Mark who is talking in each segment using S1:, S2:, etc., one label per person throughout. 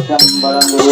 S1: Bye.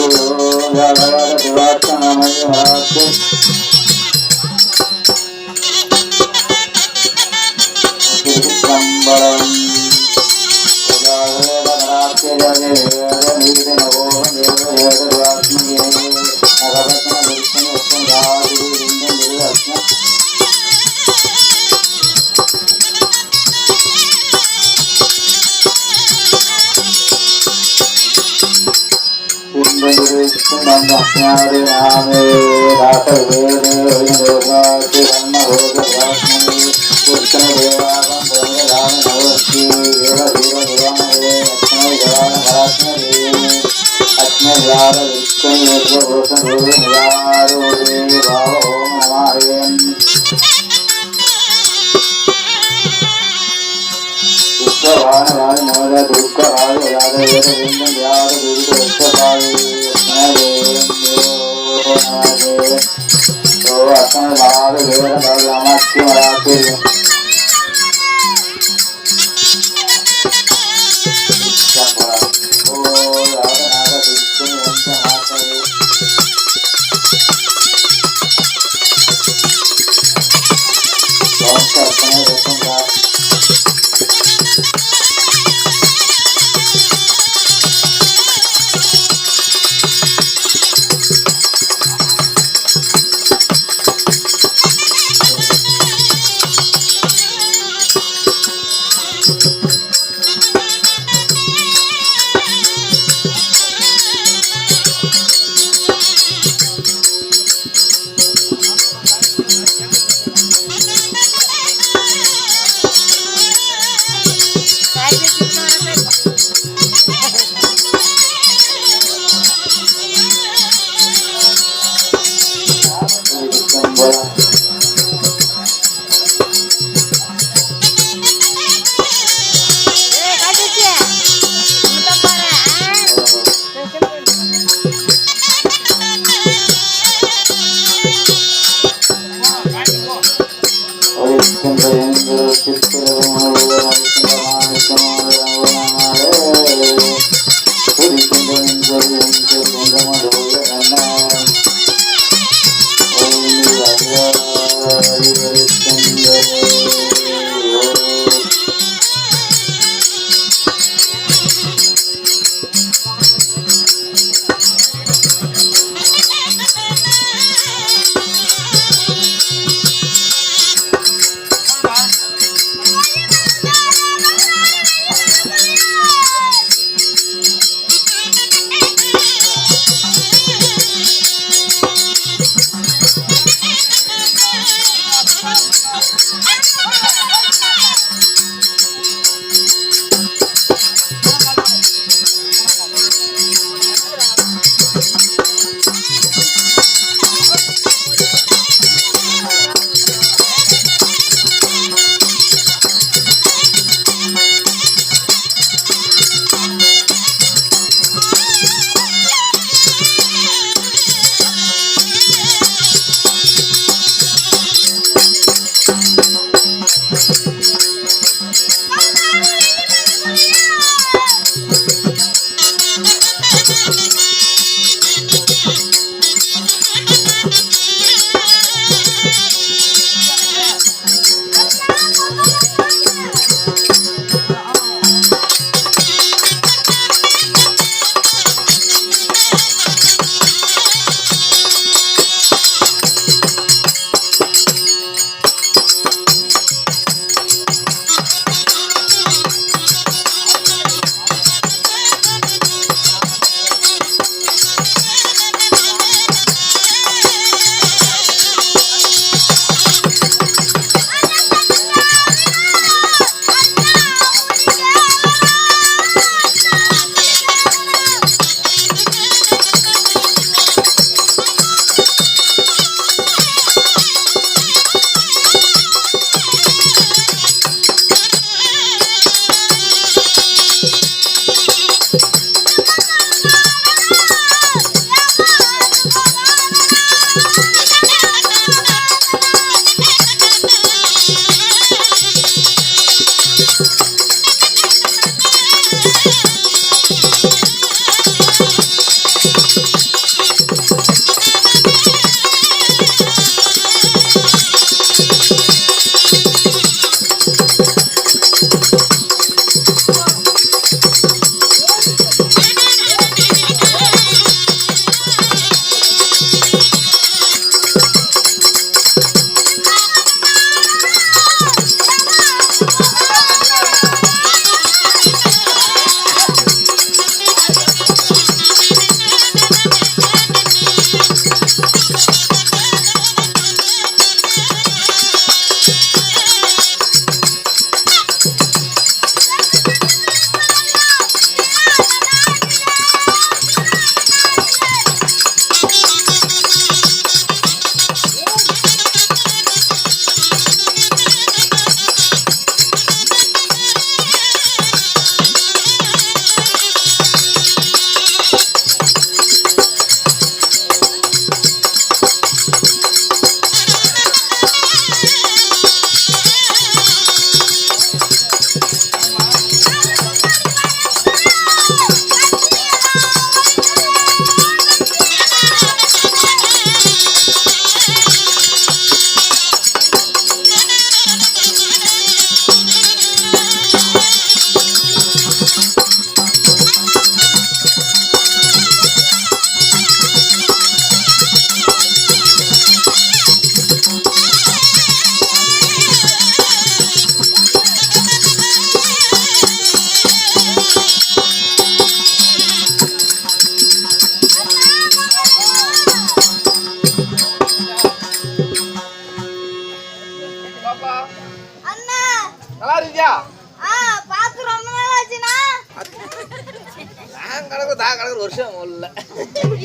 S1: கணக்கு தான் கணக்கு வருஷம் இல்ல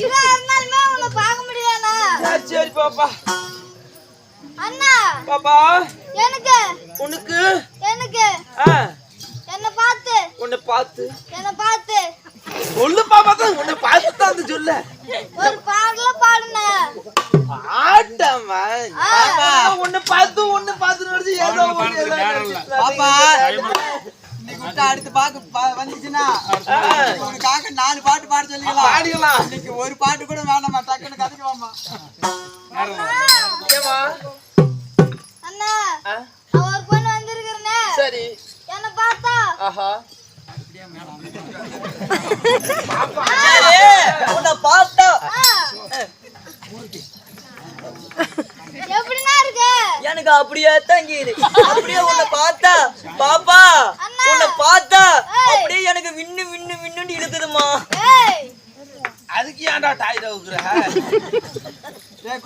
S2: இதா இருந்தாலுமே உன்னை பார்க்க முடியாதா?
S1: சரி பாப்பா.
S2: அண்ணா
S1: பாப்பா
S2: எனக்கு
S1: உனக்கு
S2: எனக்கு என்ன பார்த்து
S1: உன்னை பார்த்து
S2: என்ன பார்த்து
S1: சொல்லு பாப்பா தான் உன்னை பார்த்து தான் சொல்ல
S2: ஒரு பாடல பாடுன
S1: ஆட்டமா பாப்பா உன்னை பார்த்து நடிச்சு ஏதோ
S3: பாப்பா நீ குட்ட அடுத்து பாக்க வந்துச்சுன்னா உனக்காக 4 பாட்டு பாட சொல்லிக்கலாம். இன்னைக்கு ஒரு பாட்டு கூட வேணாமா, டக்குன்னு கதைக்கு வாமா.
S2: அண்ணா அவர் பொண்ணு வந்திருக்கிறனே. சரி என்ன பார்த்தா
S3: உன்னை பார்த்தா
S2: எப்படினா இருக்கு?
S3: எனக்கு அப்படியே தங்கிது. அப்படியே உன்னை பார்த்தா பாப்பா உன்னை பார்த்தா அப்படியே எனக்கு விண்ணு விண்ணு விண்ணுன்னு இழுக்குதுமா.
S1: அதுக்கு ஏன்டா டாய் ரவுக்குற?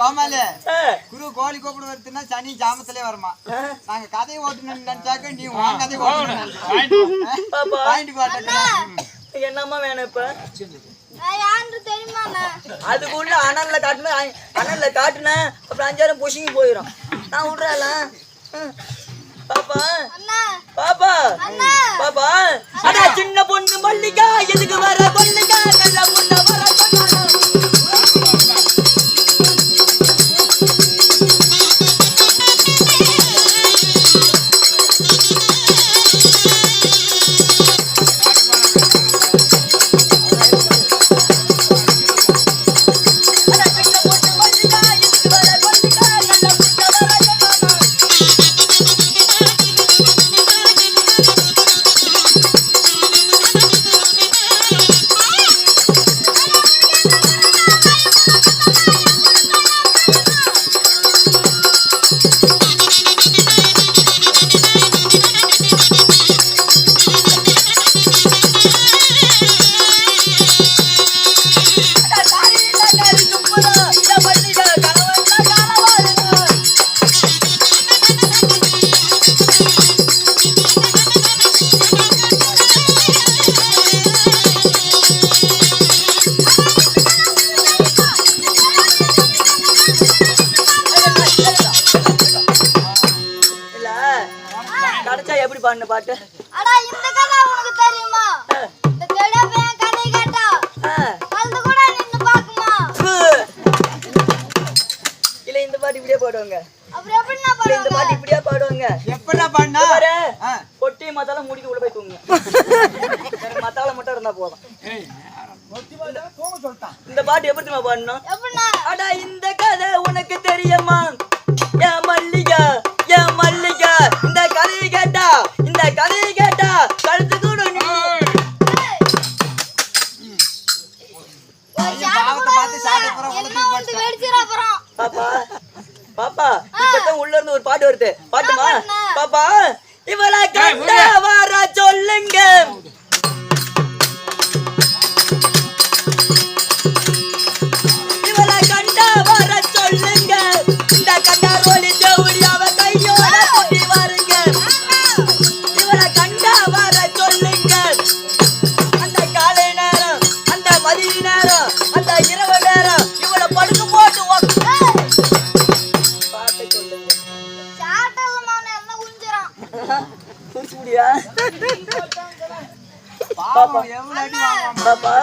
S3: கோமாலே குரு கோழி கூப்பிடு வருதுன்னா சனி ஜாமத்திலே வருமா. நாங்க கதையை ஓட்டணும்னு நினைச்சாக்க நீ உன் கதையை ஓட்டணும். என்னம்மா வேணும் இப்ப? அதுக்குள்ள அனல்ல காட்டுன அப்புறம் 5,000 பொசிங்கி போயிடும். நான் விடுறாள பாப்பா பாப்பா பாப்பா. அட சின்ன பொண்ணு மல்லிகா எதுக்கு வர பொண்ணுக்கா நல்ல பொண்ணு வர எப்படி பாடுன பாட்டு?
S2: அட இந்த கதை உனக்கு தெரியுமா? இந்த கேடா பையன் கதை கேட்டா கல்து கூட நின்னு பாக்குமா?
S3: இல்ல இந்த பாட்டு இப்படியே பாடுவாங்க.
S2: அப்புறம் எப்படினா பாடுவாங்க?
S3: இந்த பாட்டு இப்படியே பாடுவாங்க. எப்படா பாடுனா? பொட்டி மத்தால மூடிட்டு உள்ள போய் தூங்குங்க. மத்தால மட்டும் இருந்தா போதும். பொட்டி மத்தால தூங்க சொல்லிட்டான். இந்த பாட்டு எப்படி பாடணும்?
S2: எப்படினா?
S3: அட இந்த கதை உனக்கு தெரியுமா? ஏ மல்லிகா ஏ மல்லிகா இந்த கதையை கேட்டா கழுத்து கூட நீ பாப்பா பாப்பா இப்பதான் உள்ள இருந்து ஒரு பாட்டு வருது. பாட்டுமா பாப்பா? இவளை கண்டா வர சொல்லுங்க, இவளை கண்டா வர சொல்லுங்க, இந்த கண்டா ரோலி தேவடி அவ கையோட கூட்டி வருங்க, இவளை கண்டா வர சொல்லுங்க, அந்த காலை நேரம் அந்த மதிய நேரம் அந்த இரவு நேரம் இவளை படுக்க போட்டு பாட்டு சொல்லுங்க. பாப்பா பாப்பா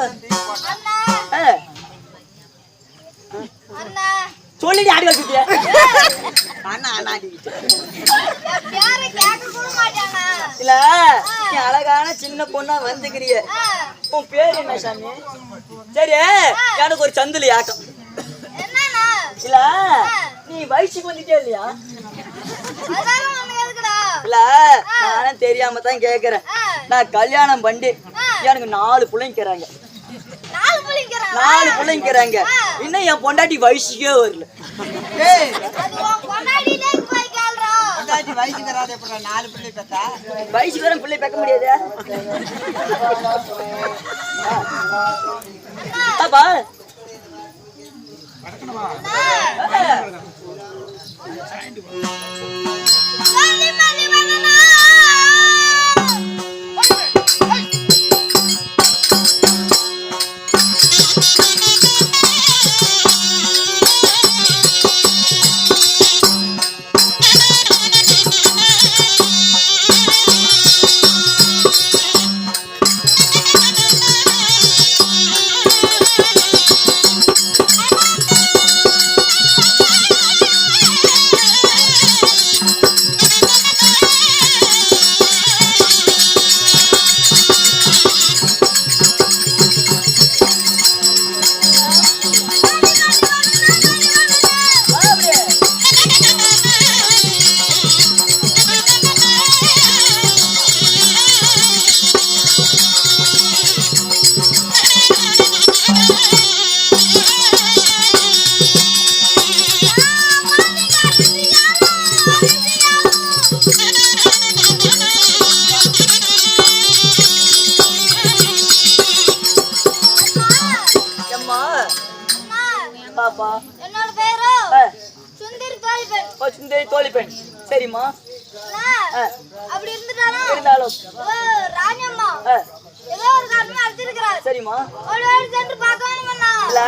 S3: சொல்லி ஆடி வச்சுட்டியா? இல்ல நீ அழகான சின்ன பொண்ணா வந்துக்கிறிய. உன் பேர் என்ன சாமி? சரி எனக்கு ஒரு சந்தில யாக்கம். இல்ல நீ வயசுக்கு வந்துட்டே இல்லையா? இல்ல நானும் தெரியாம தான் கேக்குறேன். நான் கல்யாணம் பண்ணி எனக்கு 4 பிள்ளைங்கிறாங்க. 4 பிள்ளைங்கிறாங்க. இன்னும் என் பொண்டாட்டி வயசுக்கே வரல. வயசுக்கு வர பிள்ளை பேக்க முடியாது. பாப்பா பாப்பா
S2: என்னோட பேரு சுந்தரி தோழிபெண்.
S3: சுந்தரி தோழிபெண். சரிம்மா.
S2: அப்படி இருந்தாலும் ராணியம்மா ஏதோ ஒரு காரணமா அழைச்சிருக்கிறார்.
S3: சரிம்மா.
S2: ஒரு சென்று பார்க்க வேணும்னா
S3: இல்ல